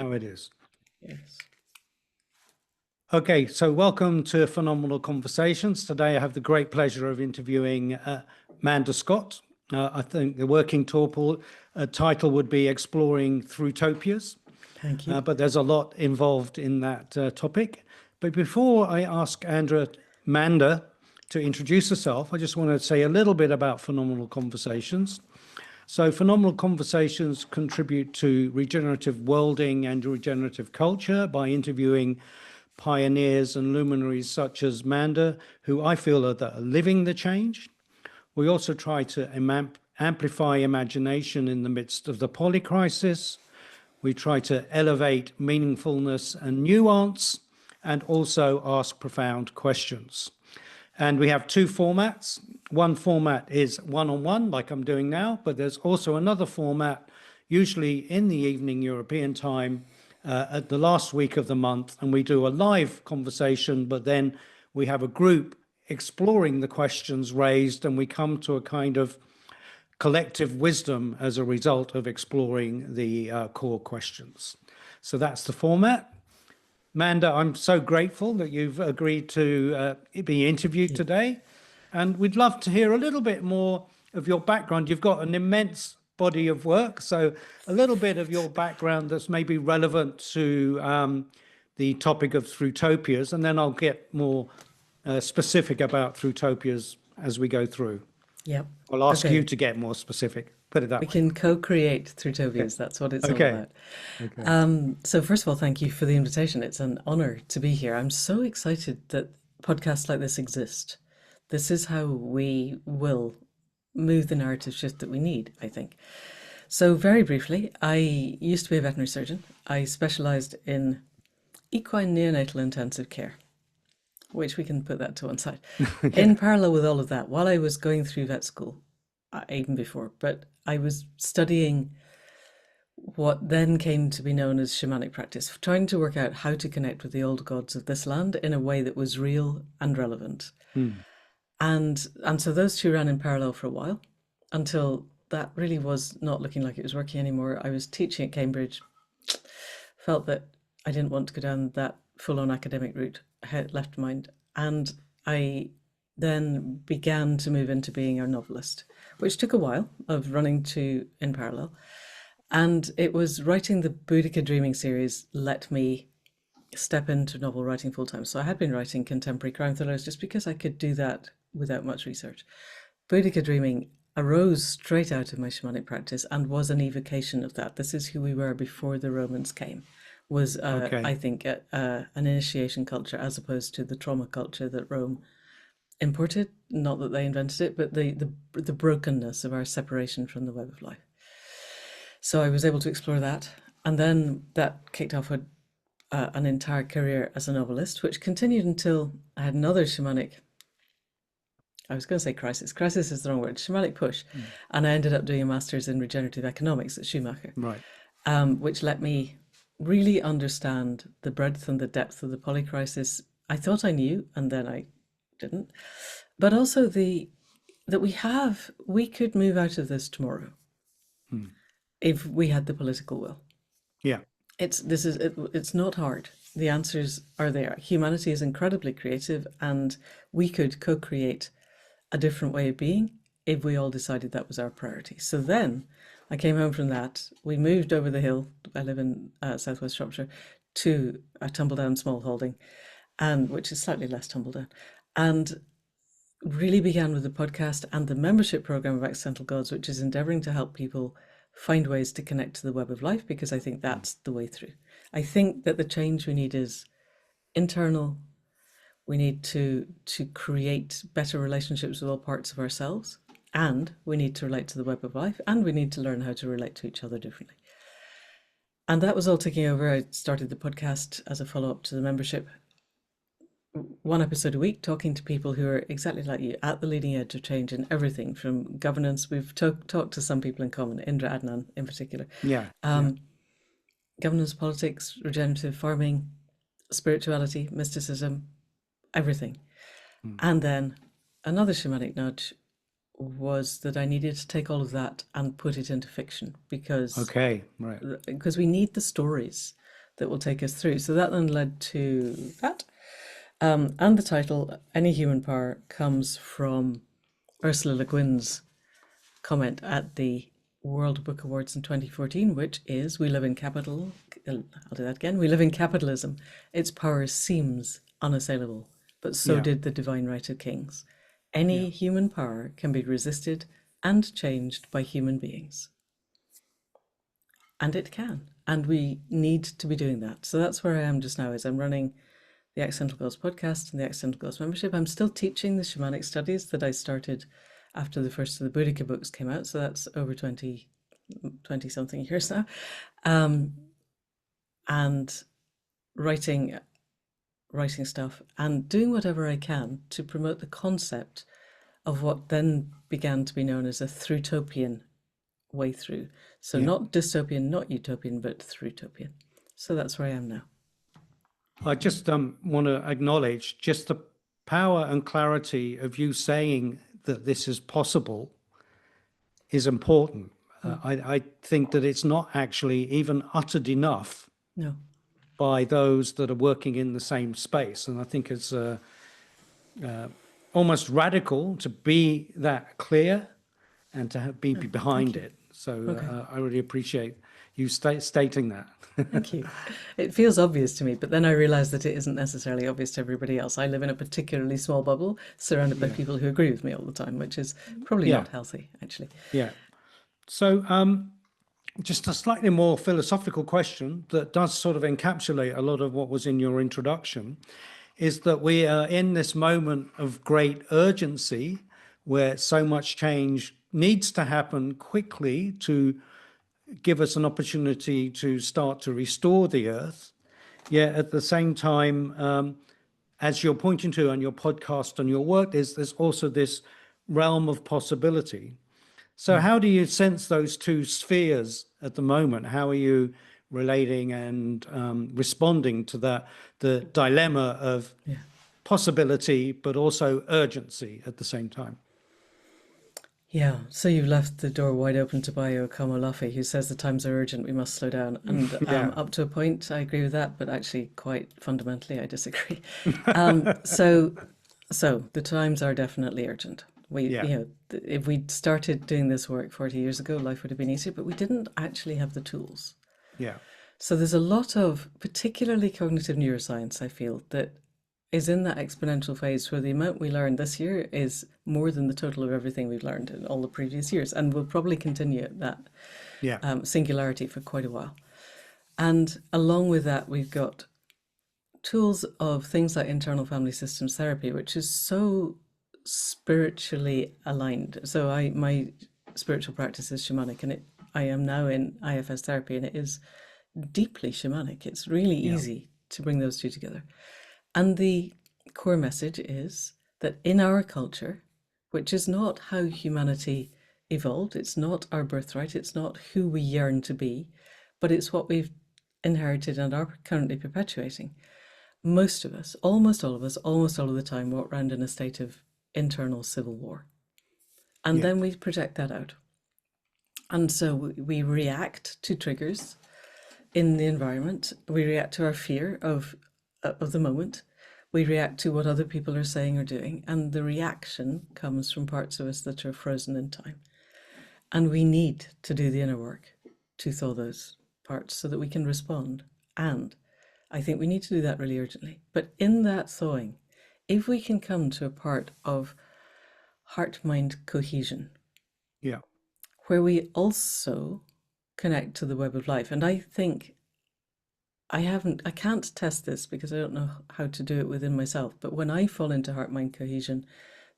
Now it is. Yes. Okay, so welcome to Phenomenal Conversations. Today I have the great pleasure of interviewing Manda Scott. I think the working title would be Exploring Thrutopias. Thank you. But there's a lot involved in that topic. But before I ask Manda to introduce herself, I just want to say a little bit about Phenomenal Conversations. So Phenomenal Conversations contribute to regenerative worlding and regenerative culture by interviewing pioneers and luminaries such as Manda, who I feel are living the change. We also try to amplify imagination in the midst of the polycrisis. We try to elevate meaningfulness and nuance, and also ask profound questions. And we have two formats. One format is one-on-one, like I'm doing now, but there's also another format, usually in the evening European time, at the last week of the month, and we do a live conversation, but then we have a group exploring the questions raised, and we come to a kind of collective wisdom as a result of exploring the core questions. So that's the format. Manda, I'm so grateful that you've agreed to be interviewed today. And we'd love to hear a little bit more of your background. You've got an immense body of work, so a little bit of your background that's maybe relevant to the topic of Thrutopias, and then I'll get more specific about Thrutopias as we go through. Yep. I'll ask you to get more specific. Put it that way. We can co-create Thrutopias. That's what it's all about. Okay. So first of all, thank you for the invitation. It's an honor to be here. I'm so excited that podcasts like this exist. This is how we will move the narrative shift that we need, I think. So very briefly, I used to be a veterinary surgeon. I specialized in equine neonatal intensive care, which we can put that to one side. In parallel with all of that, while I was going through vet school, even before, but I was studying what then came to be known as shamanic practice, trying to work out how to connect with the old gods of this land in a way that was real and relevant. And so those two ran in parallel for a while until that really was not looking like it was working anymore. I was teaching at Cambridge, felt that I didn't want to go down that full-on academic route, left mind, and I then began to move into being a novelist, which took a while of running two in parallel. And it was writing the Boudica Dreaming series let me step into novel writing full-time. So I had been writing contemporary crime thrillers just because I could do that without much research. Boudica Dreaming arose straight out of my shamanic practice and was an evocation of that. This is who we were before the Romans came. Was I think an initiation culture as opposed to the trauma culture that Rome imported. Not that they invented it, but the brokenness of our separation from the web of life. So I was able to explore that, and then that kicked off an entire career as a novelist, which continued until I had another shamanic. I was going to say crisis. Crisis is the wrong word. Shamanic push, and I ended up doing a master's in regenerative economics at Schumacher, Right. Which let me really understand the breadth and the depth of the polycrisis. I thought I knew, and then I didn't. But also that we could move out of this tomorrow if we had the political will. Yeah. It's not hard. The answers are there. Humanity is incredibly creative, and we could co-create a different way of being if we all decided that was our priority. So then I came home from that. We moved over the hill. I live in southwest Shropshire, to a tumble-down small holding, which is slightly less tumble-down, and really began with the podcast and the membership program of Accidental Gods, which is endeavoring to help people find ways to connect to the web of life, because I think that's the way through. I think that the change we need is internal. We need to create better relationships with all parts of ourselves, and we need to relate to the web of life, and we need to learn how to relate to each other differently. And that was all taking over. I started the podcast as a follow-up to the membership, one episode a week, talking to people who are exactly like you, at the leading edge of change in everything from governance. We've talked to some people in common, Indra Adnan in particular. Governance, politics, regenerative farming, spirituality, mysticism, everything. And then another shamanic nudge was that I needed to take all of that and put it into fiction, because Right. because we need the stories. that will take us through. So that then led to that. And the title, Any Human Power, comes from Ursula Le Guin's comment at the World Book Awards in 2014, which is, we live in capital, I'll do that again, we live in capitalism. Its power seems unassailable, but so Yeah. did the divine right of kings. Any human power can be resisted and changed by human beings. And it can. And we need to be doing that. So that's where I am just now, is I'm running the Accidental Goals podcast and the Accidental Goals membership. I'm still teaching the shamanic studies that I started after the first of the Boudica books came out. So that's over 20 something years now. And writing stuff and doing whatever I can to promote the concept of what then began to be known as a Thrutopian way through. So not dystopian, not utopian, but Thrutopian. So that's where I am now. I just want to acknowledge just the power and clarity of you saying that this is possible is important. I think that it's not actually even uttered enough No. by those that are working in the same space. And I think it's almost radical to be that clear and to be behind it. So I really appreciate you stating that. Thank you. It feels obvious to me, but then I realize that it isn't necessarily obvious to everybody else. I live in a particularly small bubble surrounded by people who agree with me all the time, which is probably not healthy, actually. Yeah. So just a slightly more philosophical question that does sort of encapsulate a lot of what was in your introduction is that we are in this moment of great urgency where so much change needs to happen quickly to give us an opportunity to start to restore the earth. Yet at the same time, as you're pointing to on your podcast and your work, there's also this realm of possibility. So how do you sense those two spheres at the moment? How are you relating and responding to that, the dilemma of possibility, but also urgency at the same time? Yeah, so you've left the door wide open to Bayo Kamolafi, who says the times are urgent, we must slow down. And up to a point, I agree with that, but actually quite fundamentally, I disagree. So the times are definitely urgent. If we'd started doing this work 40 years ago, life would have been easier, but we didn't actually have the tools. Yeah. So there's a lot of, particularly cognitive neuroscience, I feel, that is in that exponential phase where the amount we learned this year is more than the total of everything we've learned in all the previous years, and will probably continue at that singularity for quite a while. And along with that, we've got tools of things like internal family systems therapy, which is so spiritually aligned. So my spiritual practice is shamanic, and I am now in IFS therapy, and it is deeply shamanic. It's really easy to bring those two together. And the core message is that in our culture, which is not how humanity evolved, it's not our birthright, it's not who we yearn to be, but it's what we've inherited and are currently perpetuating. Most of us, almost all of us, almost all of the time walk around in a state of internal civil war. And then we project that out. And so we react to triggers in the environment. We react to our fear of the moment. We react to what other people are saying or doing, and the reaction comes from parts of us that are frozen in time. And we need to do the inner work to thaw those parts so that we can respond. And I think we need to do that really urgently. But in that thawing, if we can come to a part of heart-mind cohesion, where we also connect to the web of life, and I think I can't test this because I don't know how to do it within myself, but when I fall into heart-mind cohesion,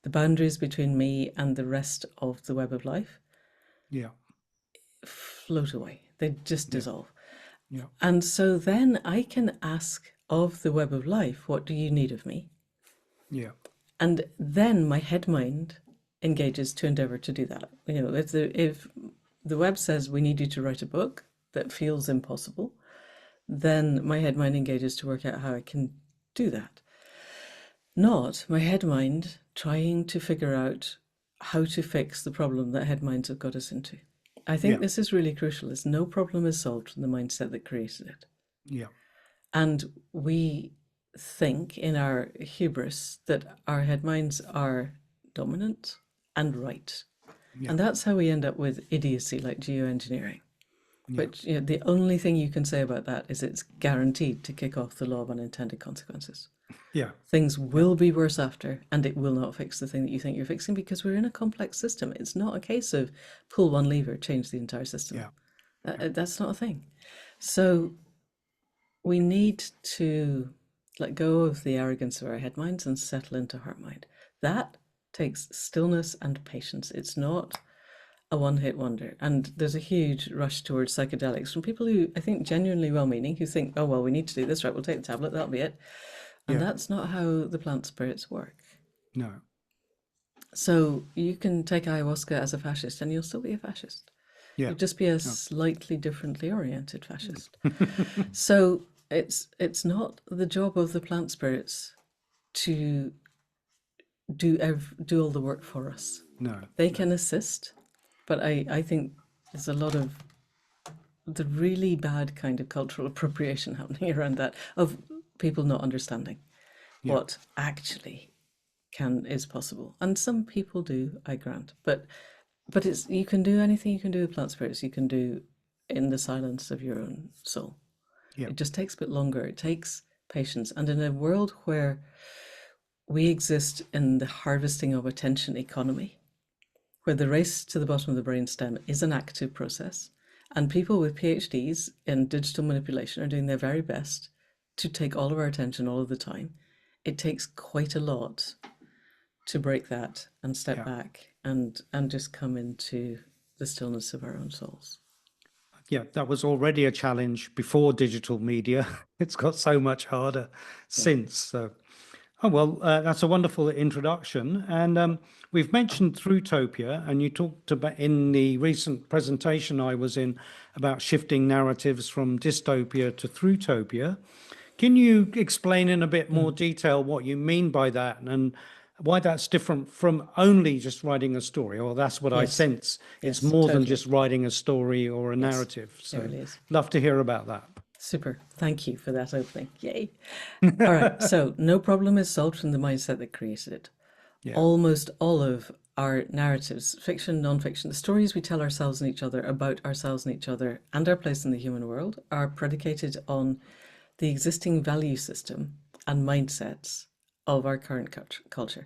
the boundaries between me and the rest of the web of life float away. They just dissolve. And so then I can ask of the web of life, what do you need of me? And then my head mind engages to endeavor to do that. If the web says we need you to write a book that feels impossible, then my head mind engages to work out how I can do that. Not my head mind trying to figure out how to fix the problem that head minds have got us into. I think this is really crucial. No problem is solved from the mindset that created it. And we think in our hubris that our head minds are dominant and right. Yeah. And that's how we end up with idiocy like geoengineering, Yeah. which, you know, the only thing you can say about that is it's guaranteed to kick off the law of unintended consequences. Yeah. Things will be worse after, and it will not fix the thing that you think you're fixing, because we're in a complex system. It's not a case of pull one lever, change the entire system. Yeah. That's not a thing. So we need to let go of the arrogance of our head minds and settle into heart mind. That takes stillness and patience. It's not a one-hit wonder. And there's a huge rush towards psychedelics from people who I think genuinely well-meaning, who think, oh, well, we need to do this, right? We'll take the tablet, that'll be it. And Yeah. that's not how the plant spirits work. No. So you can take ayahuasca as a fascist and you'll still be a fascist. Yeah. You'll just be a slightly differently oriented fascist. So it's not the job of the plant spirits to do all the work for us. No. They can assist, but I think there's a lot of the really bad kind of cultural appropriation happening around that, of people not understanding what actually is possible. And some people do, I grant, but it's, you can do anything you can do with plant spirits, you can do in the silence of your own soul. Yeah. It just takes a bit longer. It takes patience. And in a world where we exist in the harvesting of attention economy, where the race to the bottom of the brainstem is an active process, and people with PhDs in digital manipulation are doing their very best to take all of our attention all of the time, it takes quite a lot to break that and step back and just come into the stillness of our own souls. Yeah, that was already a challenge before digital media. It's got so much harder since. So, oh, well, that's a wonderful introduction. And we've mentioned Thrutopia, and you talked about in the recent presentation I was in about shifting narratives from dystopia to Thrutopia. Can you explain in a bit more detail what you mean by that and why that's different from only just writing a story? Or that's what I sense. It's more than just writing a story or a narrative. So it really is. Love to hear about that. Super. Thank you for that opening. Yay. All right. So no problem is solved from the mindset that created it. Yeah. Almost all of our narratives, fiction, non-fiction, the stories we tell ourselves and each other about ourselves and each other and our place in the human world are predicated on the existing value system and mindsets of our current culture,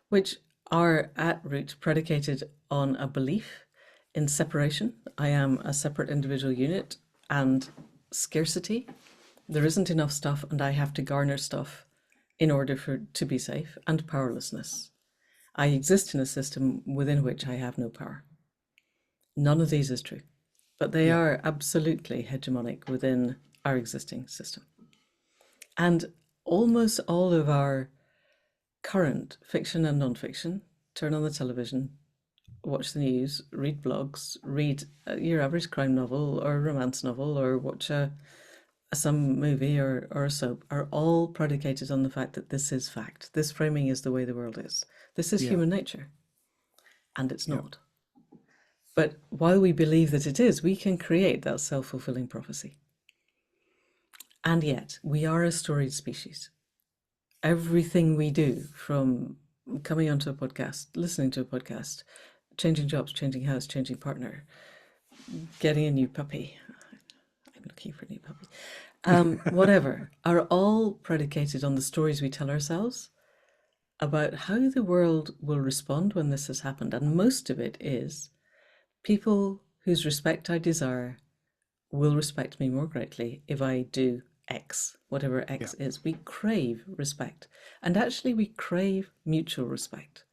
which are at root predicated on a belief in separation. I am a separate individual unit, and scarcity. There isn't enough stuff and I have to garner stuff in order to be safe, and powerlessness. I exist in a system within which I have no power. None of these is true, but they are absolutely hegemonic within our existing system. And almost all of our current fiction and non-fiction, turn on the television, watch the news, read blogs, read your average crime novel or romance novel, or watch some movie or a soap, are all predicated on the fact that this is fact. This framing is the way the world is. This is human nature. And it's not. But while we believe that it is, we can create that self-fulfilling prophecy. And yet, we are a storied species. Everything we do, from coming onto a podcast, listening to a podcast, changing jobs, changing house, changing partner, getting a new puppy, I'm looking for a new puppy, whatever, are all predicated on the stories we tell ourselves about how the world will respond when this has happened. And most of it is people whose respect I desire will respect me more greatly if I do X, whatever X is. We crave respect. And actually we crave mutual respect.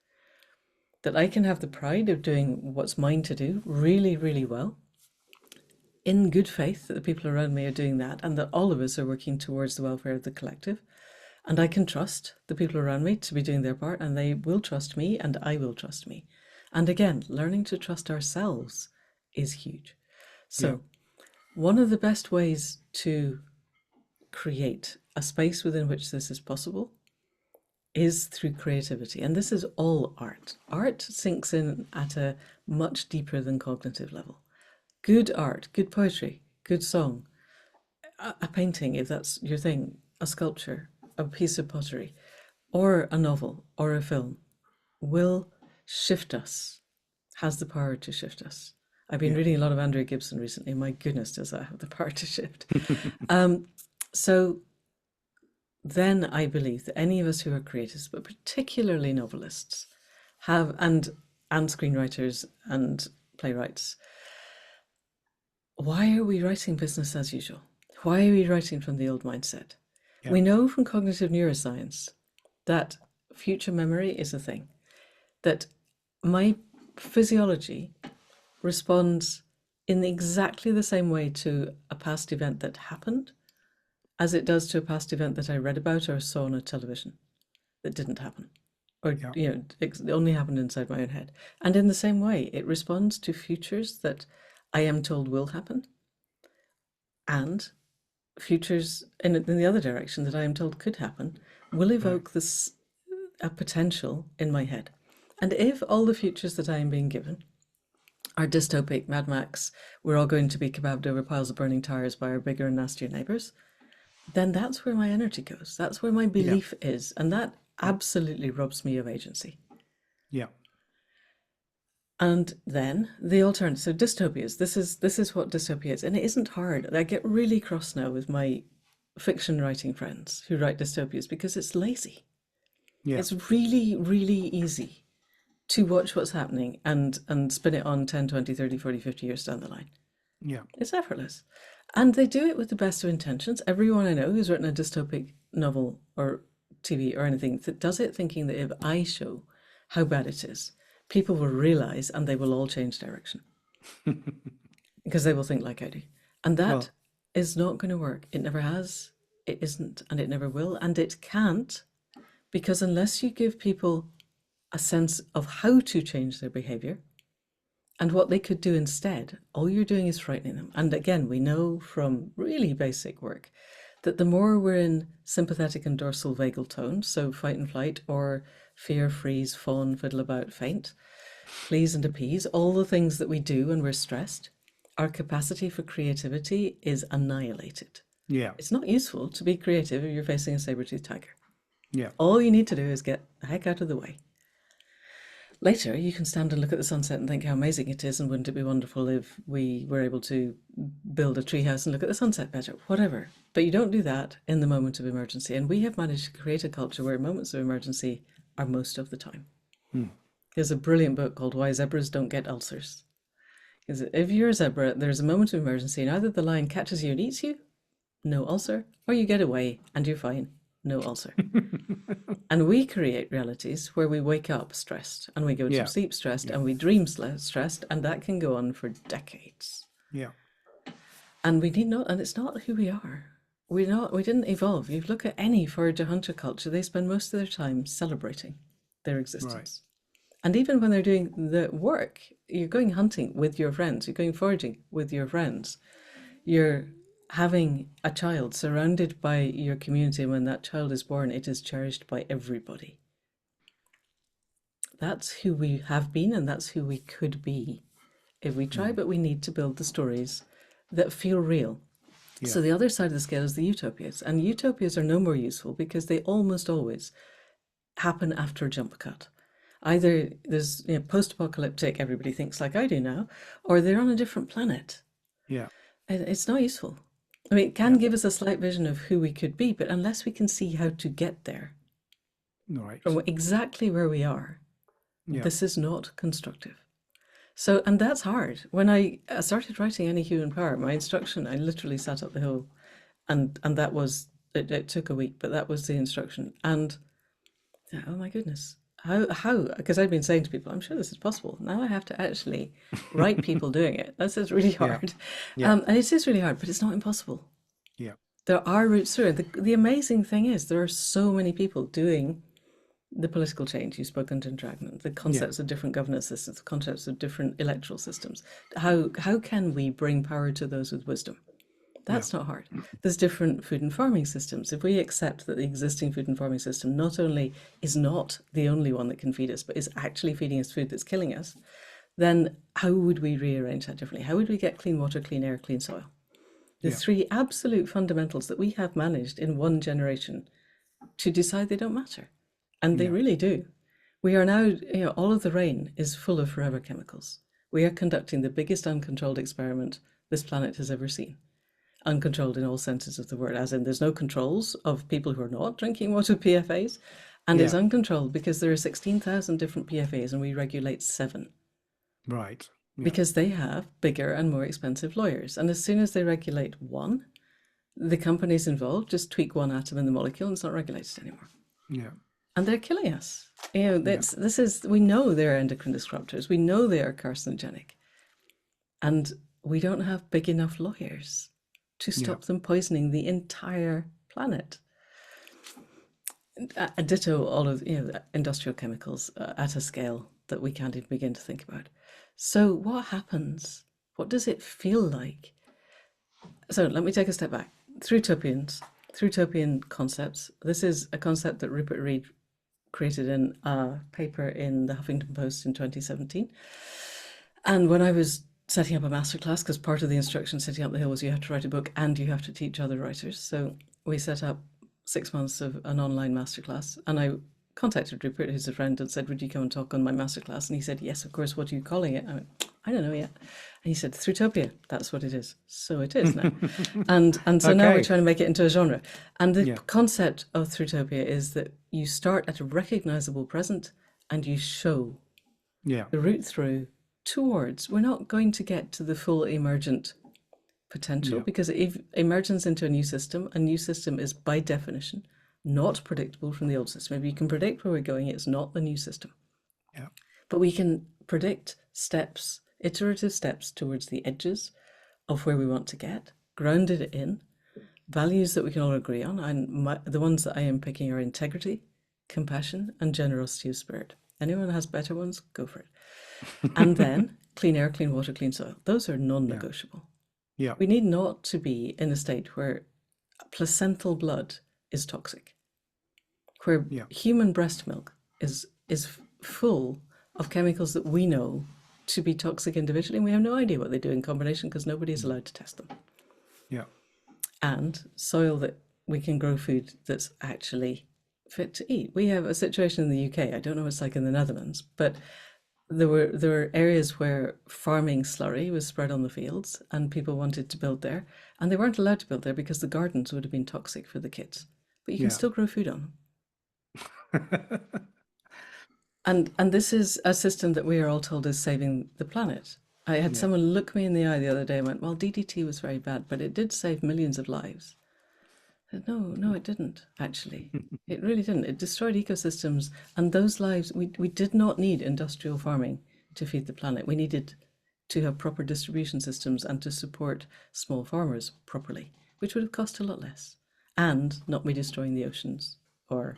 That I can have the pride of doing what's mine to do really, really well, in good faith that the people around me are doing that, and that all of us are working towards the welfare of the collective. And I can trust the people around me to be doing their part, and they will trust me, and I will trust me. And again, learning to trust ourselves is huge. So one of the best ways to create a space within which this is possible is through creativity. And this is all art. Art sinks in at a much deeper than cognitive level. Good art, good poetry, good song, a painting, if that's your thing, a sculpture, a piece of pottery, or a novel or a film, will shift us, has the power to shift us. I've been Yeah. reading a lot of Andrea Gibson recently. My goodness, does that have the power to shift? So then I believe that any of us who are creators, but particularly novelists, have and screenwriters and playwrights, why are we writing business as usual? Why are we writing from the old mindset? Yeah. We know from cognitive neuroscience that future memory is a thing, that my physiology responds in exactly the same way to a past event that happened as it does to a past event that I read about or saw on a television that didn't happen, or Yeah. it only happened inside my own head. And in the same way, it responds to futures that I am told will happen, and futures in the other direction that I am told could happen will evoke this a potential in my head. And if all the futures that I am being given are dystopic, Mad Max, we're all going to be kebabbed over piles of burning tires by our bigger and nastier neighbors, then that's where my energy goes. That's where my belief is. And that absolutely robs me of agency. Yeah. And then the alternative, so dystopias, this is what dystopia is. And it isn't hard. I get really cross now with my fiction writing friends who write dystopias because it's lazy. Yeah. It's really, really easy to watch what's happening and spin it on 10, 20, 30, 40, 50 years down the line. Yeah. It's effortless. And they do it with the best of intentions. Everyone I know who's written a dystopic novel or TV or anything that does it thinking that if I show how bad it is, people will realize and they will all change direction because they will think like I do. And that Well, is not going to work. It never has, it isn't, and it never will. And it can't, because unless you give people a sense of how to change their behavior and what they could do instead, all you're doing is frightening them. And again, we know from really basic work that the more we're in sympathetic and dorsal vagal tones, so fight and flight or fear, freeze, fawn, fiddle about, faint, please and appease, all the things that we do when we're stressed, our capacity for creativity is annihilated. yeah. It's not useful to be creative if you're facing a saber-toothed tiger. Yeah. All you need to do is get the heck out of the way. Later, you can stand and look at the sunset and think how amazing it is, and wouldn't it be wonderful if we were able to build a treehouse and look at the sunset better, whatever. But you don't do that in the moment of emergency. And we have managed to create a culture where moments of emergency are most of the time. There's a brilliant book called Why Zebras Don't Get Ulcers. Because if you're a zebra, there's a moment of emergency, and either the lion catches you and eats you, no ulcer, or you get away and you're fine, no ulcer. And we create realities where we wake up stressed and we go to sleep stressed and we dream stressed, and that can go on for decades. Yeah. And we need not, and it's not who we are. We didn't evolve. You look at any forager hunter culture, they spend most of their time celebrating their existence. And even when they're doing the work, you're going hunting with your friends, you're going foraging with your friends, you're having a child surrounded by your community. When that child is born, it is cherished by everybody. That's who we have been, and that's who we could be if we try, but we need to build the stories that feel real. So the other side of the scale is the utopias, and utopias are no more useful because they almost always happen after a jump cut. Either there's post-apocalyptic, everybody thinks like I do now, or they're on a different planet. Yeah. It's not useful. I mean, it can give us a slight vision of who we could be, but unless we can see how to get there Right. from exactly where we are, this is not constructive. So, and that's hard. When I started writing Any Human Power, my instruction, I literally sat up the hill, and that was, it took a week, but that was the instruction. And oh my goodness, how, because I've been saying to people, I'm sure this is possible. Now I have to actually write people doing it. This is really hard. And it is really hard, but it's not impossible. Yeah. There are routes through it. The amazing thing is there are so many people doing the political change. You've spoken to Dragnet, the concepts of different governance systems, the concepts of different electoral systems. How can we bring power to those with wisdom? That's not hard. There's different food and farming systems. If we accept that the existing food and farming system not only is not the only one that can feed us, but is actually feeding us food that's killing us, then how would we rearrange that differently? How would we get clean water, clean air, clean soil? The Yeah. three absolute fundamentals that we have managed in one generation to decide they don't matter. And they Yeah. really do. We are now, all of the rain is full of forever chemicals. We are conducting the biggest uncontrolled experiment this planet has ever seen. Uncontrolled in all senses of the word, as in there's no controls of people who are not drinking water PFAs. And it's Yeah. uncontrolled because there are 16,000 different PFAs and we regulate 7. Right. Yeah. Because they have bigger and more expensive lawyers. And as soon as they regulate one, the companies involved just tweak one atom in the molecule and it's not regulated anymore. Yeah. And they're killing us. We know they're endocrine disruptors. We know they are carcinogenic. And we don't have big enough lawyers to stop them poisoning the entire planet. Ditto all of industrial chemicals at a scale that we can't even begin to think about. So what happens? What does it feel like? So let me take a step back. Thrutopian concepts. This is a concept that Rupert Reed created in a paper in the Huffington Post in 2017. And when I was setting up a masterclass, because part of the instruction setting up the hill was you have to write a book and you have to teach other writers. So we set up 6 months of an online masterclass, and I contacted Rupert, who's a friend, and said, would you come and talk on my masterclass? And he said, yes, of course. What are you calling it? I went, I don't know yet. And he said, Thrutopia. That's what it is. So it is now. and so now we're trying to make it into a genre. And the concept of Thrutopia is that you start at a recognizable present and you show the route through towards, we're not going to get to the full emergent potential because if emergence into a new system is by definition not predictable from the old system. If you can predict where we're going, it's not the new system. Yeah. But we can predict steps, iterative steps towards the edges of where we want to get, grounded in values that we can all agree on. And the ones that I am picking are integrity, compassion, and generosity of spirit. Anyone has better ones, go for it. And then clean air, clean water, clean soil. Those are non-negotiable. Yeah. We need not to be in a state where placental blood is toxic, where human breast milk is full of chemicals that we know to be toxic individually, and we have no idea what they do in combination because nobody is allowed to test them. Yeah. And soil that we can grow food that's actually fit to eat. We have a situation in the UK, I don't know what it's like in the Netherlands, but there were areas where farming slurry was spread on the fields and people wanted to build there, and they weren't allowed to build there because the gardens would have been toxic for the kids. But you can still grow food on them. And this is a system that we are all told is saving the planet. I had someone look me in the eye the other day and went, well, DDT was very bad, but it did save millions of lives. I said, no, it didn't, actually. It really didn't. It destroyed ecosystems, and those lives, we did not need industrial farming to feed the planet. We needed to have proper distribution systems and to support small farmers properly, which would have cost a lot less, and not be destroying the oceans or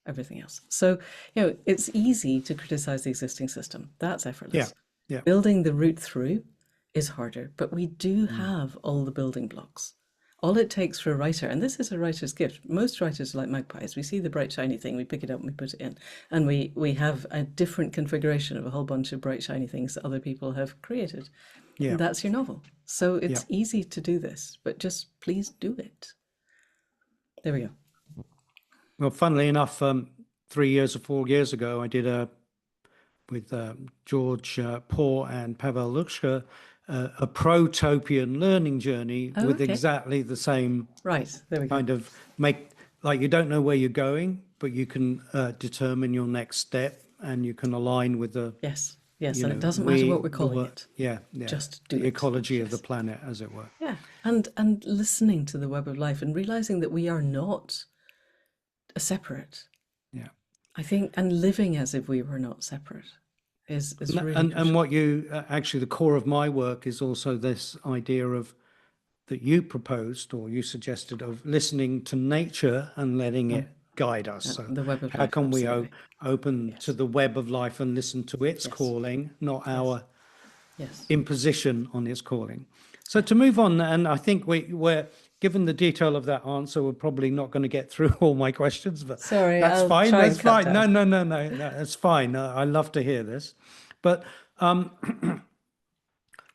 everything else. So, it's easy to criticize the existing system. That's effortless. Yeah. Building the route through is harder, but we do have all the building blocks. All it takes for a writer, and this is a writer's gift. Most writers are like magpies. We see the bright, shiny thing, we pick it up and we put it in. And we have a different configuration of a whole bunch of bright, shiny things that other people have created. Yeah. And that's your novel. So it's easy to do this, but just please do it. There we go. Well, funnily enough, 3 years or 4 years ago, I did with George Poor and Pavel Luchka, a protopian learning journey with exactly the same there we kind go. of you don't know where you're going, but you can determine your next step and you can align with the yes, and it doesn't matter what we're calling it. Just do the ecology of the planet, as it were. Yeah, and listening to the web of life and realizing that we are not separate. Yeah, I think, and living as if we were not separate. Is really and what you actually, the core of my work is also this idea of that you proposed or you suggested of listening to nature and letting it guide us. So the web of how life, can we absolutely. open to the web of life and listen to its calling, not our imposition on its calling? So to move on, and I think we're given the detail of that answer, we're probably not going to get through all my questions, but sorry, that's I'll fine. try That's and cut fine. down. No, that's fine. I love to hear this. But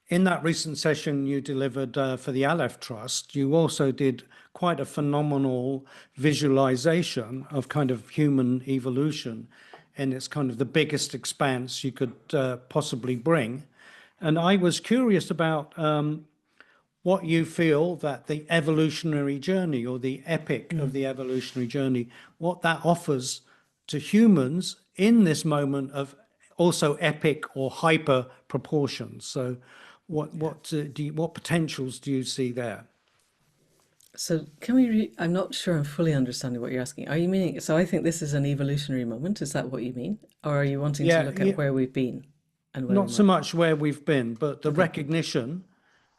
in that recent session you delivered for the Aleph Trust, you also did quite a phenomenal visualization of kind of human evolution, and it's kind of the biggest expanse you could possibly bring. And I was curious about what you feel that the evolutionary journey, or the epic of the evolutionary journey, what that offers to humans in this moment of also epic or hyper proportions. So what potentials do you see there? So can I'm not sure I'm fully understanding what you're asking. Are you meaning, so I think this is an evolutionary moment, is that what you mean? Or are you wanting to Yeah, look yeah, at where we've been and where we not so might? much where we've been, but the Okay, recognition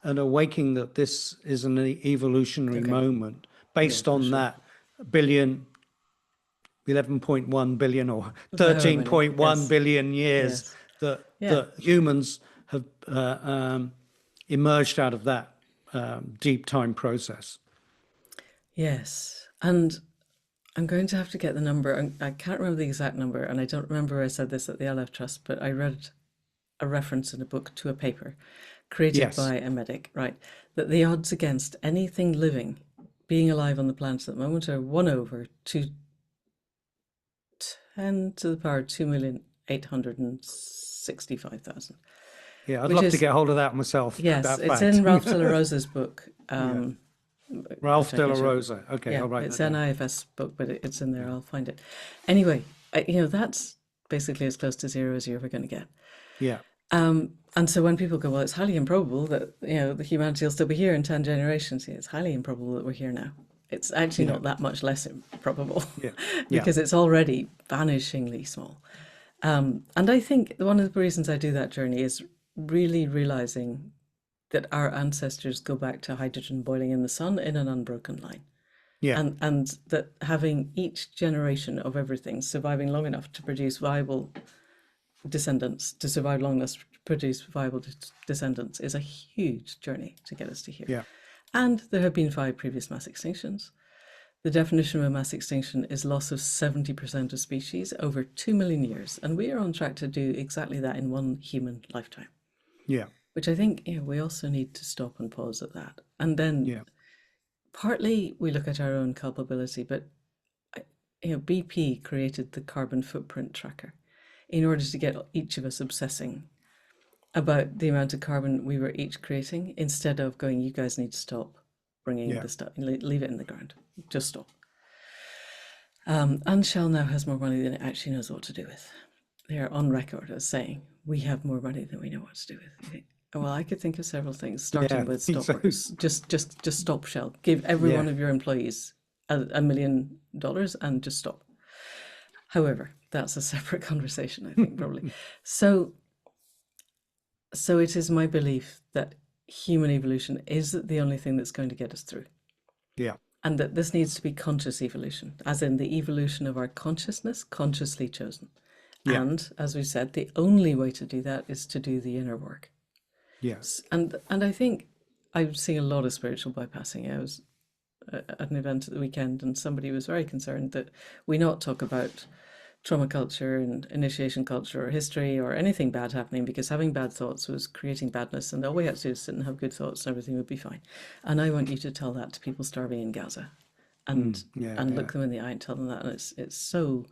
and awakening that this is an evolutionary okay. moment Yeah, based for on sure. that billion, 11.1 billion or However many. 13.1 Yes, billion years yes. that Yeah, humans have emerged out of that deep time process. yes. And I'm going to have to get the number. I can't remember the exact number, and I don't remember I said this at the LF Trust, but I read a reference in a book to a paper created Yes. by a medic, right? That the odds against anything living being alive on the planet at the moment are 1 over 10 to the power 2,865,000, Yeah, I'd which love to is, get hold of that myself, yes, that it's fact. in Ralph De La Rosa's book, Yeah. Ralph which I De can La show. Rosa. Okay, Yeah, I'll write it's that an down. IFS book, but it's in there. Yeah. I'll find it. Anyway, that's basically as close to zero as you're ever going to get. Yeah. And so when people go, well, it's highly improbable that, the humanity will still be here in 10 generations. Yeah, it's highly improbable that we're here now. It's actually Yeah. not that much less improbable Yeah. Yeah. because it's already vanishingly small. And I think one of the reasons I do that journey is really realizing that our ancestors go back to hydrogen boiling in the sun in an unbroken line. Yeah. And that having each generation of everything surviving long enough to produce viable descendants, to survive long enough to produce viable descendants, is a huge journey to get us to here. Yeah. And there have been 5 previous mass extinctions. The definition of a mass extinction is loss of 70% of species over 2 million years. And we are on track to do exactly that in one human lifetime, Yeah. which I think we also need to stop and pause at that. And then Yeah. partly we look at our own culpability, but BP created the carbon footprint tracker in order to get each of us obsessing about the amount of carbon we were each creating, instead of going, you guys need to stop bringing Yeah. the stuff, leave it in the ground, just stop. And Shell now has more money than it actually knows what to do with. They're on record as saying, we have more money than we know what to do with. Well, I could think of several things, starting Yeah. with So, stop. Just stop Shell. Give every yeah. one of your employees $1 million and just stop. However, that's a separate conversation, I think, probably. So it is my belief that human evolution is the only thing that's going to get us through. Yeah. And that this needs to be conscious evolution, as in the evolution of our consciousness, consciously chosen. Yeah. And as we said, the only way to do that is to do the inner work. Yes. And I think I'm seeing a lot of spiritual bypassing. I was at an event at the weekend, and somebody was very concerned that we not talk about trauma culture and initiation culture or history or anything bad happening, because having bad thoughts was creating badness, and all we had to do is sit and have good thoughts and everything would be fine. And I want you to tell that to people starving in Gaza, and Yeah. and Yeah. look them in the eye and tell them that. And it's so,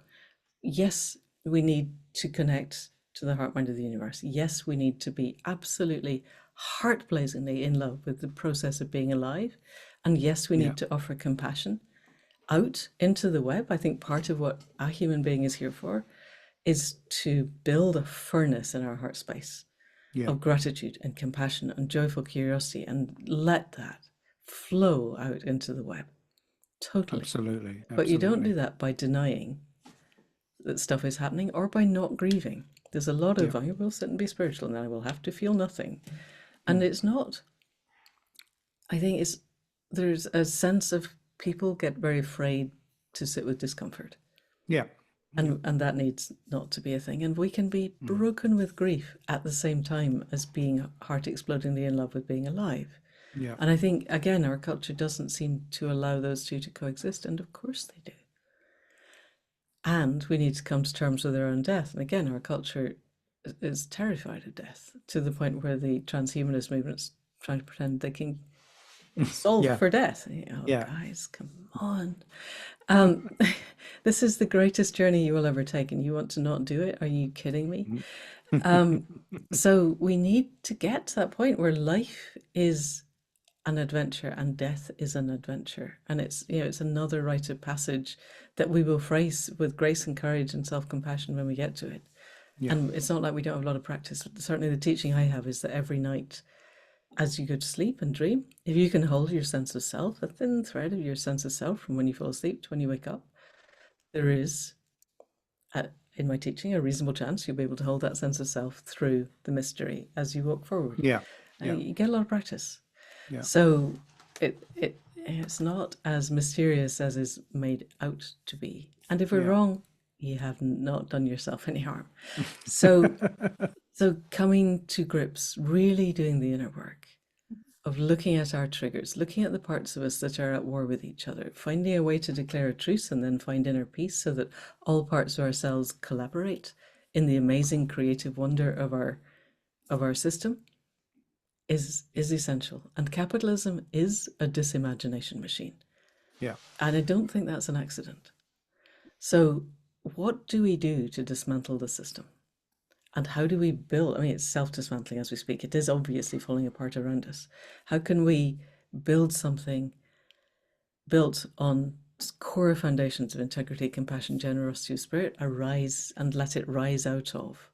yes, we need to connect to the heart mind of the universe. Yes, we need to be absolutely heart-blazingly in love with the process of being alive. And yes, we Yeah. need to offer compassion out into the web. I think part of what a human being is here for is to build a furnace in our heart space Yeah. of gratitude and compassion and joyful curiosity, and let that flow out into the web. Totally. Absolutely. But you don't do Absolutely. that by denying that stuff is happening, or by not grieving. There's a lot of, Yeah. I will sit and be spiritual and I will have to feel nothing. And it's not, I think there's a sense of people get very afraid to sit with discomfort. Yeah. And that needs not to be a thing. And we can be broken with grief at the same time as being heart explodingly in love with being alive. Yeah. And I think, again, our culture doesn't seem to allow those two to coexist. And of course they do. And we need to come to terms with our own death. And again, our culture is terrified of death, to the point where the transhumanist movement's trying to pretend they can solve Yeah. for death. Oh, Yeah. guys, come on. Um, this is the greatest journey you will ever take, and you want to not do it? Are you kidding me? So we need to get to that point where life is an adventure and death is an adventure, and it's another rite of passage that we will face with grace and courage and self-compassion when we get to it. Yeah. And it's not like we don't have a lot of practice. Certainly the teaching I have is that every night as you go to sleep and dream, if you can hold your sense of self, a thin thread of your sense of self from when you fall asleep to when you wake up, there is, in my teaching, a reasonable chance you'll be able to hold that sense of self through the mystery as you walk forward. Yeah. And you get a lot of practice. Yeah. So it's not as mysterious as is made out to be. And if we're wrong, you have not done yourself any harm. So coming to grips, really doing the inner work of looking at our triggers, looking at the parts of us that are at war with each other, finding a way to declare a truce and then find inner peace so that all parts of ourselves collaborate in the amazing creative wonder of our system is essential. And capitalism is a disimagination machine. Yeah. And I don't think that's an accident. So what do we do to dismantle the system? And how do we build? I mean, it's self-dismantling as we speak. It is obviously falling apart around us. How can we build something built on core foundations of integrity, compassion, generosity of spirit, arise and let it rise out of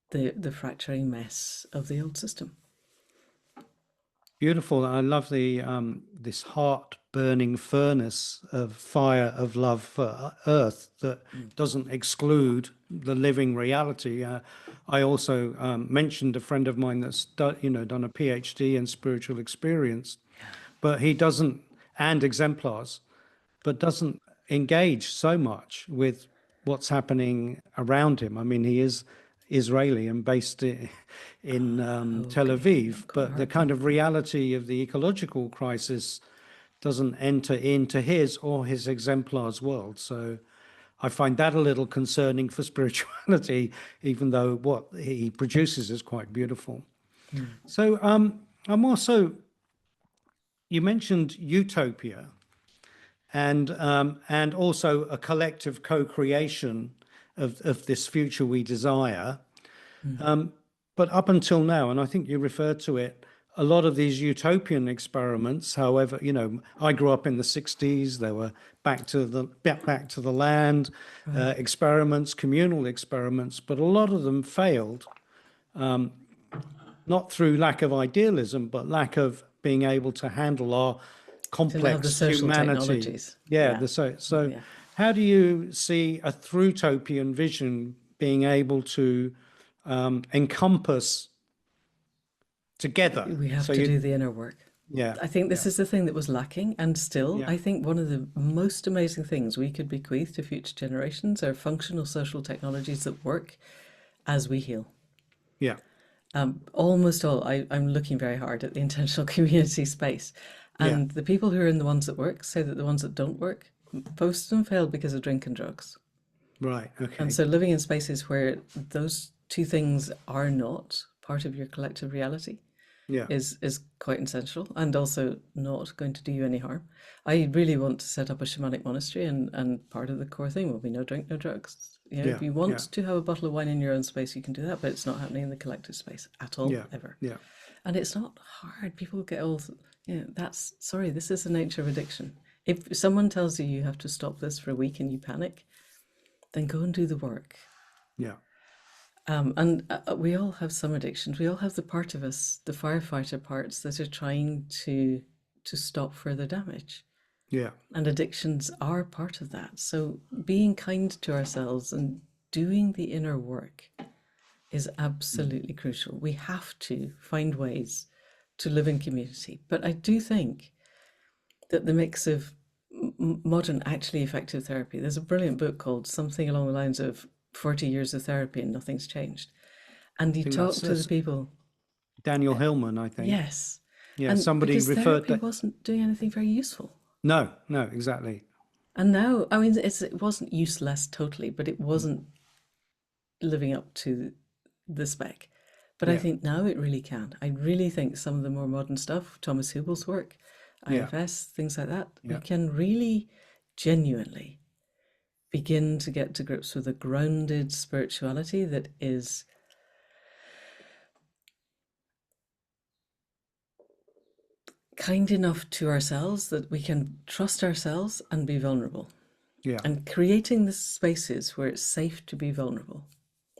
the fracturing mess of the old system? Beautiful. I love the this heart burning furnace of fire of love for Earth that doesn't exclude the living reality. I also mentioned a friend of mine that's done a PhD in spiritual experience, but he doesn't, and exemplars, but doesn't engage so much with what's happening around him. I mean, he is Israeli and based in Tel Aviv, but the kind of reality of the ecological crisis doesn't enter into his or his exemplars world. So I find that a little concerning for spirituality, even though what he produces is quite beautiful. So I'm also, you mentioned utopia and also a collective co-creation of this future we desire. But up until now, and I think you referred to it, a lot of these utopian experiments, however, I grew up in the 60s, there were back to the land experiments, communal experiments, but a lot of them failed, not through lack of idealism, but lack of being able to handle our complex the social humanity. technologies. So how do you see a Thrutopian vision being able to encompass together? We have to do the inner work. Yeah. I think this is the thing that was lacking, and still, I think one of the most amazing things we could bequeath to future generations are functional social technologies that work as we heal. Yeah. Almost all, I'm looking very hard at the intentional community space. And the people who are in the ones that work say that the ones that don't work, most of them failed because of drink and drugs. Right. Okay. And so living in spaces where those two things are not part of your collective reality is quite essential, and also not going to do you any harm. I really want to set up a shamanic monastery, and part of the core thing will be no drink, no drugs. If you want to have a bottle of wine in your own space, you can do that, but it's not happening in the collective space at all, ever. Yeah. And it's not hard. People get all, this is the nature of addiction. If someone tells you you have to stop this for a week and you panic, then go and do the work. Yeah. We all have some addictions. We all have the part of us, the firefighter parts, that are trying to stop further damage. Yeah. And addictions are part of that. So being kind to ourselves and doing the inner work is absolutely crucial. We have to find ways to live in community. But I do think that the mix of modern, actually effective therapy, there's a brilliant book called something along the lines of 40 years of therapy and nothing's changed. And you talk to the people. Daniel Hillman, I think. Yes. Yeah, and somebody because referred therapy wasn't doing anything very useful. No, exactly. And now, I mean, it wasn't useless totally, but it wasn't living up to the spec. But I Yeah. think now it really can. I really think some of the more modern stuff, Thomas Hubel's work, Yeah. IFS, things like that, we Yeah. can really genuinely begin to get to grips with a grounded spirituality that is kind enough to ourselves that we can trust ourselves and be vulnerable. Yeah. And creating the spaces where it's safe to be vulnerable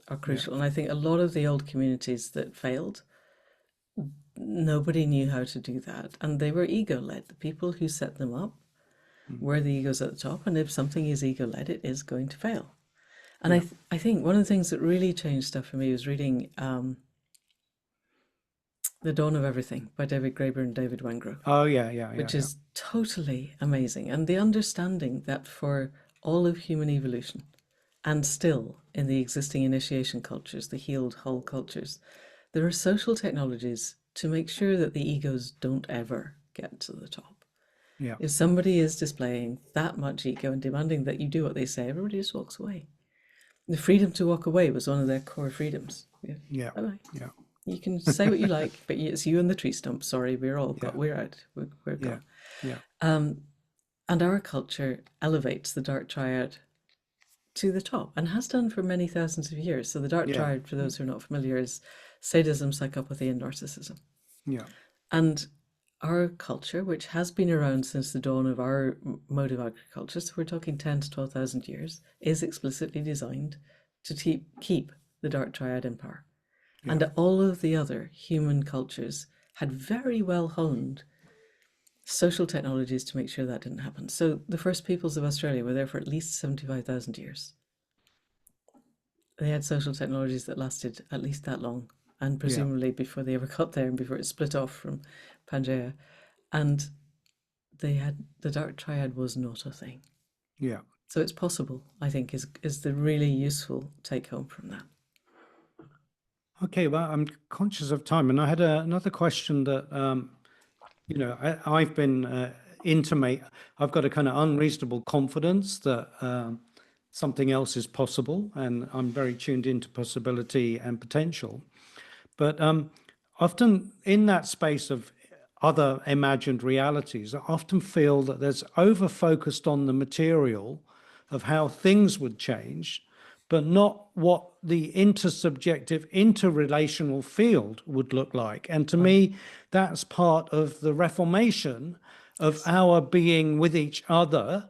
are Yeah. crucial. And I think a lot of the old communities that failed, nobody knew how to do that. And they were ego led. The people who set them up were the egos at the top. And if something is ego led, it is going to fail. And Yeah. I think one of the things that really changed stuff for me was reading The Dawn of Everything by David Graeber and David Wengrow, Oh, yeah. Yeah. Yeah. which Yeah. is totally amazing. And the understanding that for all of human evolution, and still in the existing initiation cultures, the healed whole cultures, there are social technologies to make sure that the egos don't ever get to the top. Yeah. If somebody is displaying that much ego and demanding that you do what they say, everybody just walks away. The freedom to walk away was one of their core freedoms. Yeah. Yeah. Bye-bye. Yeah. You can say what you like, but it's you and the tree stump. Sorry, we're Yeah. out. We're Yeah. gone. Yeah. And our culture elevates the dark triad to the top and has done for many thousands of years. So the dark Yeah. triad, for those who are not familiar, is sadism, psychopathy, and narcissism. Yeah. And our culture, which has been around since the dawn of our mode of agriculture, so we're talking 10 to 12,000 years, is explicitly designed to keep the dark triad in power. Yeah. And all of the other human cultures had very well honed social technologies to make sure that didn't happen. So the first peoples of Australia were there for at least 75,000 years. They had social technologies that lasted at least that long, and presumably before they ever got there and before it split off from Pangaea. And they had the dark triad was not a thing. Yeah. So it's possible, I think, is the really useful take home from that. Okay, well, I'm conscious of time, and I had another question that, I've been intimate. I've got a kind of unreasonable confidence that something else is possible, and I'm very tuned into possibility and potential. But often in that space of other imagined realities, I often feel that there's over-focused on the material of how things would change, but not what the intersubjective, interrelational field would look like. And to me, that's part of the reformation of our being with each other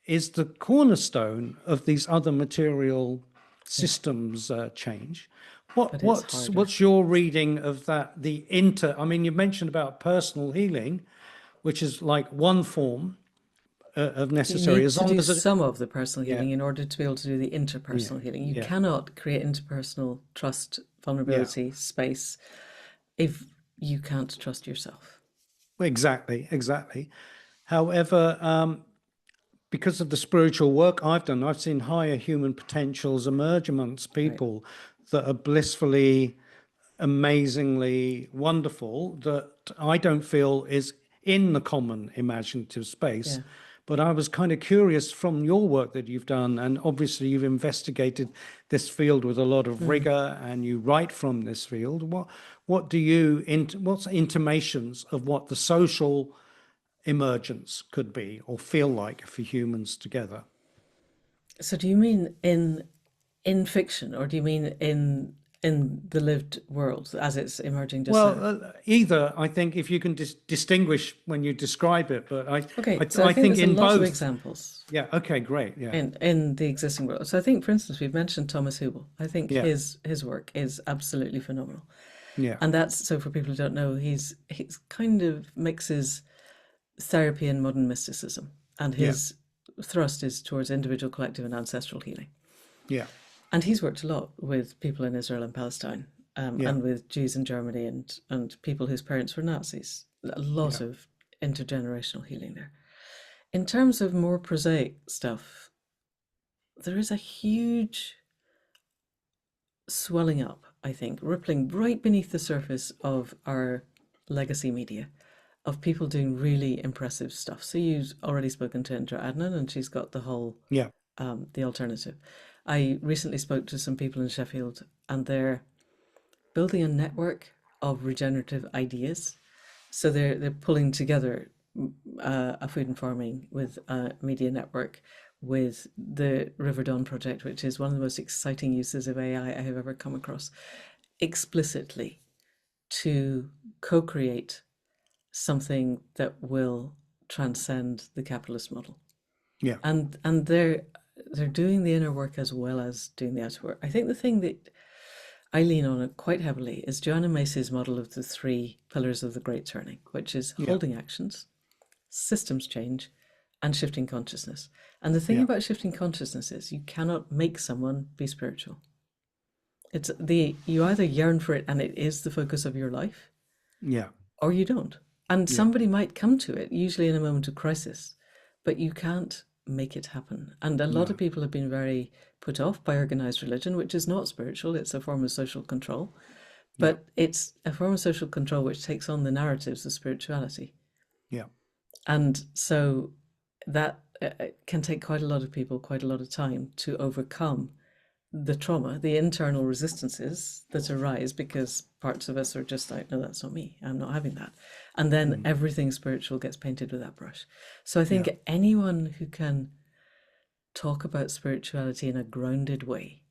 is the cornerstone of these other material systems change. But it's harder. What's your reading of that? I mean, you mentioned about personal healing, which is like one form of You necessary, need as to long do as it, some of the personal yeah, healing in order to be able to do the interpersonal healing. You yeah, cannot create interpersonal trust, yeah, vulnerability, space if you can't trust yourself. exactly. However, because of the spiritual work I've done, I've seen higher human potentials emerge amongst Right. people that are blissfully, amazingly wonderful that I don't feel is in the common imaginative space. Yeah. But I was kind of curious from your work that you've done, and obviously you've investigated this field with a lot of rigor, and you write from this field. What's intimations of what the social emergence could be or feel like for humans together? So do you mean in fiction, or do you mean in the lived world as it's emerging just now? Well, either. I think if you can distinguish when you describe it, but Okay, I, so I I think think there's a in lot of both. examples Yeah. Okay. Great. Yeah. in the existing world. So I think, for instance, we've mentioned Thomas Hubel. I think Yeah. his work is absolutely phenomenal. Yeah. And that's, so for people who don't know, he's kind of mixes therapy and modern mysticism, and Yeah. his thrust is towards individual, collective, and ancestral healing. Yeah. And he's worked a lot with people in Israel and Palestine, Yeah. and with Jews in Germany, and people whose parents were Nazis. A lot Yeah. of intergenerational healing there. In terms of more prosaic stuff, there is a huge swelling up, I think, rippling right beneath the surface of our legacy media, of people doing really impressive stuff. So you've already spoken to Indra Adnan, and she's got the whole Yeah. the alternative. I recently spoke to some people in Sheffield, and they're building a network of regenerative ideas. So they're pulling together a food and farming with a media network, with the River Dawn project, which is one of the most exciting uses of AI I have ever come across, explicitly to co-create something that will transcend the capitalist model. Yeah. And they're doing the inner work as well as doing the outer work. I think the thing that I lean on it quite heavily is Joanna Macy's model of the 3 pillars of the Great Turning, which is Yeah. holding actions, systems change, and shifting consciousness. And the thing Yeah. about shifting consciousness is you cannot make someone be spiritual. You either yearn for it and it is the focus of your life, Yeah. or you don't. And Yeah. somebody might come to it, usually in a moment of crisis, but you can't make it happen. And a lot No. of people have been very put off by organized religion, which is not spiritual, it's a form of social control. Yeah. But it's a form of social control which takes on the narratives of spirituality. Yeah. And so that can take quite a lot of people, quite a lot of time to overcome the trauma, the internal resistances that arise because parts of us are just like, no, that's not me. I'm not having that. And then everything spiritual gets painted with that brush. So I think Yeah. anyone who can talk about spirituality in a grounded way,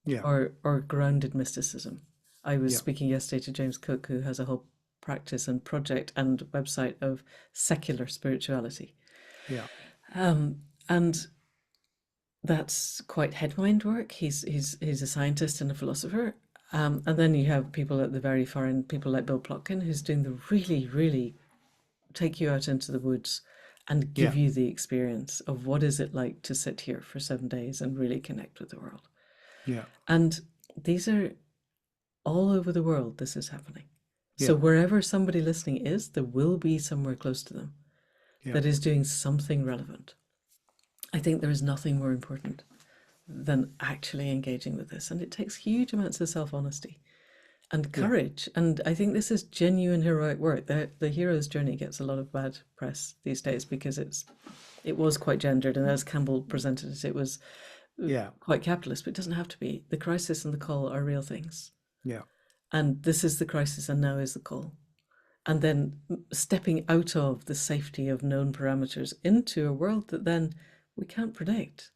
Yeah. or grounded mysticism. I was Yeah. speaking yesterday to James Cook, who has a whole practice and project and website of secular spirituality. Yeah. And that's quite head mind work. He's a scientist and a philosopher. And then you have people at the very far end, people like Bill Plotkin, who's doing the really, really take you out into the woods and give Yeah. you the experience of what is it like to sit here for 7 days and really connect with the world. Yeah. And these are all over the world, this is happening. So Yeah. wherever somebody listening is, there will be somewhere close to them Yeah. that is doing something relevant. I think there is nothing more important than actually engaging with this. And it takes huge amounts of self-honesty and courage. And I think this is genuine heroic work. The hero's journey gets a lot of bad press these days because it was quite gendered. And as Campbell presented it, it was Yeah. quite capitalist, but it doesn't have to be. The crisis and the call are real things. Yeah. And this is the crisis and now is the call. And then stepping out of the safety of known parameters into a world that then we can't predict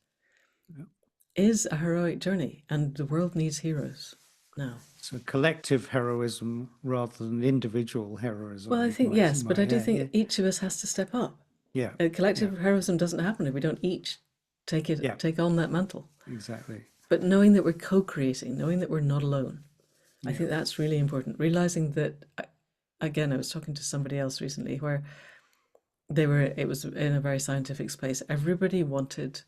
is a heroic journey. And the world needs heroes now. So collective heroism rather than individual heroism. Well, I think yes, but I do think each of us has to step up. Yeah. Collective heroism doesn't happen if we don't each take on that mantle. Exactly. But knowing that we're co-creating, knowing that we're not alone, I think that's really important. Realizing that, again, I was talking to somebody else recently where it was in a very scientific space. Everybody wanted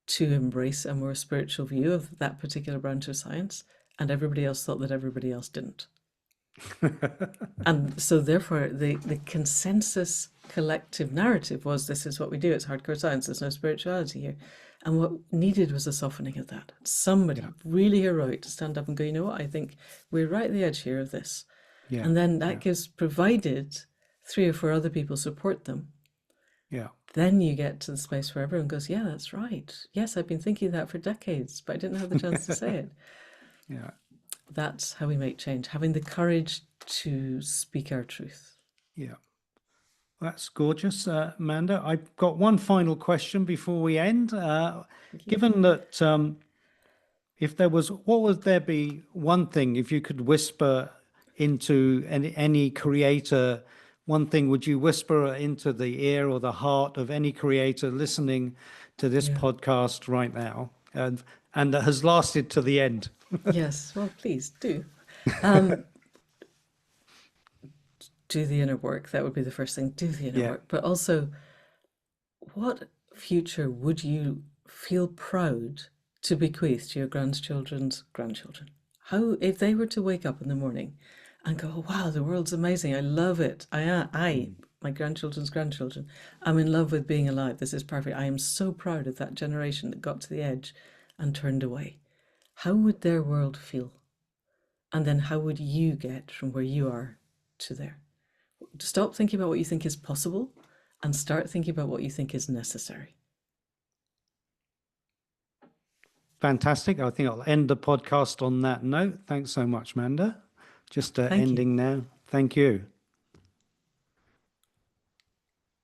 to embrace a more spiritual view of that particular branch of science, and everybody else thought that everybody else didn't. And so therefore the consensus collective narrative was, this is what we do, it's hardcore science, there's no spirituality here. And what needed was a softening of that. Somebody really heroic to stand up and go, you know what, I think we're right at the edge here of this. Yeah. And then that gives, provided 3 or 4 other people support them, Yeah. then you get to the space where everyone goes, yeah, that's right. Yes, I've been thinking that for decades, but I didn't have the chance to say it. Yeah. That's how we make change, having the courage to speak our truth. Yeah. That's gorgeous, Manda. I've got one final question before we end. Given that, what would there be one thing, if you could whisper into any creator, one thing would you whisper into the ear or the heart of any creator listening to this podcast right now, and that has lasted to the end? Yes, well, please do. Do the inner work. That would be the first thing. Do the inner work. But also, what future would you feel proud to bequeath to your grandchildren's grandchildren? How, if they were to wake up in the morning and go, wow, the world's amazing, I love it. My grandchildren's grandchildren, I'm in love with being alive. This is perfect. I am so proud of that generation that got to the edge and turned away. How would their world feel? And then how would you get from where you are to there? Stop thinking about what you think is possible and start thinking about what you think is necessary. Fantastic. I think I'll end the podcast on that note. Thanks so much, Manda. just Thank you. ending now. Thank you.